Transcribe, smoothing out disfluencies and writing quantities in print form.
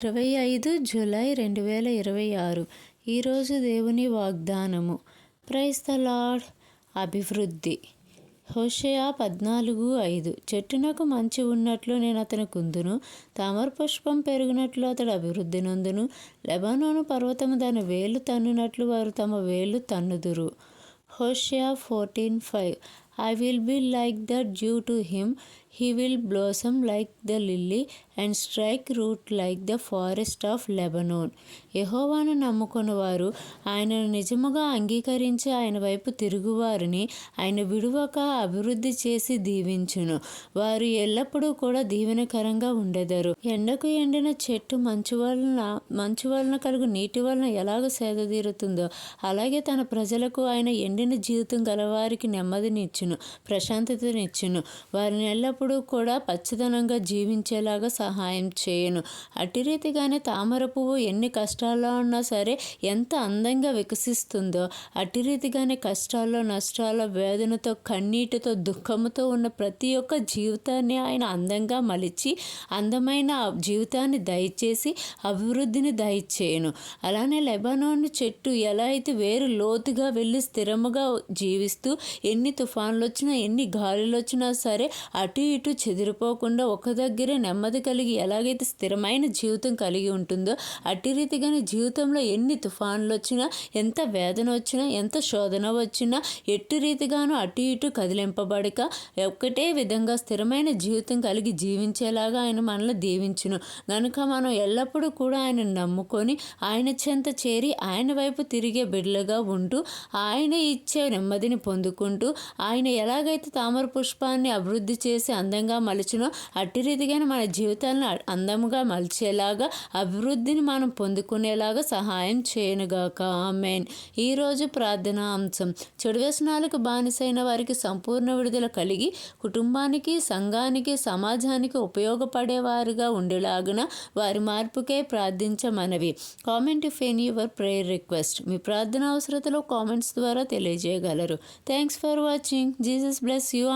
25 July 2026. ఈరోజు దేవుని వాగ్దానము. Praise the lord. అభివృద్ధి. హోషేయ 14:5. చెట్టునకు మంచి ఉన్నట్లు నేను అతని కుందును, తామర పుష్పం పెరిగినట్లు అతడు అభివృద్ధి నొందును. లెబానోను పర్వతము దాని వేళ్ళు తన్నునట్లు వారు తమ వేళ్ళు తన్నుదురు. హోషేయ 14:5. I will be like the dew to him, he will blossom like the lily and strike root like the forest of Lebanon. యెహోవాను నమ్ముకొనువారు ఆయనను నిజముగా అంగీకరించి ఆయన వైపు తిరుగువారిని ఆయన విడువక అభివృద్ధి చేసి దీవించును. వారు ఎల్లప్పుడూ కూడా దీవెనకరంగా ఉండెదరు. ఎండకు ఎండిన చెట్టు మంచు వలన కలుగు నీటి వలన ఎలాగ సేదతీరుతుందో అలాగే తన ప్రజలకు ఆయన ఎండిన జీవితం గలవారికి నెమ్మదినిచ్చును, ప్రశాంతతనిచ్చును. వారిని ఎల్లప్పుడూ కూడా పచ్చదనంగా జీవించేలాగా సహాయం చేయును. అట్టి రీతిగానే తామర పువ్వు ఎన్ని కష్టాల్లో ఉన్నా సరే ఎంత అందంగా వికసిస్తుందో అట్టి రీతిగానే కష్టాల్లో, నష్టాల్లో, వేదనతో, కన్నీటితో, దుఃఖముతో ఉన్న ప్రతి ఒక్క జీవితాన్ని ఆయన అందంగా మలిచి అందమైన జీవితాన్ని దయచేసి అభివృద్ధిని దయచేయును. అలానే లెబానోను చెట్టు ఎలా అయితే వేరు లోతుగా వెళ్ళి స్థిరముగా జీవిస్తూ ఎన్ని తుఫాన్లు వచ్చినా ఎన్ని గాలులు వచ్చినా సరే అటు ఇటు చెదిరిపోకుండా ఒక దగ్గరే నెమ్మది కలిగి ఎలాగైతే స్థిరమైన జీవితం కలిగి ఉంటుందో అట్టి రీతిగానే జీవితంలో ఎన్ని తుఫాన్లు వచ్చినా, ఎంత వేదన వచ్చినా, ఎంత శోధన వచ్చినా ఎట్టి రీతిగానూ అటు ఇటు కదిలింపబడక ఒక్కటే విధంగా స్థిరమైన జీవితం కలిగి జీవించేలాగా ఆయన మనల్ని దీవించును. కనుక మనం ఎల్లప్పుడూ కూడా ఆయన నమ్ముకొని ఆయన చెంత చేరి ఆయన వైపు తిరిగే బిడ్డలుగా ఉంటూ ఆయన ఇచ్చే నెమ్మదిని పొందుకుంటూ ఆయన ఎలాగైతే తామర పుష్పాన్ని అభివృద్ధి చేసి అందంగా మలుచునో అట్టి రీతిగానే మన జీవితాలను అందంగా మలిచేలాగా అభివృద్ధిని మనం పొందుకునేలాగా సహాయం చేయనుగాక. ఆమేన్. ఈరోజు ప్రార్థనా అంశం. చెడు వ్యసనాలకు బానిసైన వారికి సంపూర్ణ విడుదల కలిగి కుటుంబానికి, సంఘానికి, సమాజానికి ఉపయోగపడేవారుగా ఉండేలాగున వారి మార్పుకే ప్రార్థించమనవి. Comment if any your prayer request. మీ ప్రార్థన అవసరతలో కామెంట్స్ ద్వారా తెలియజేయగలరు. Thanks for watching. Jesus bless you.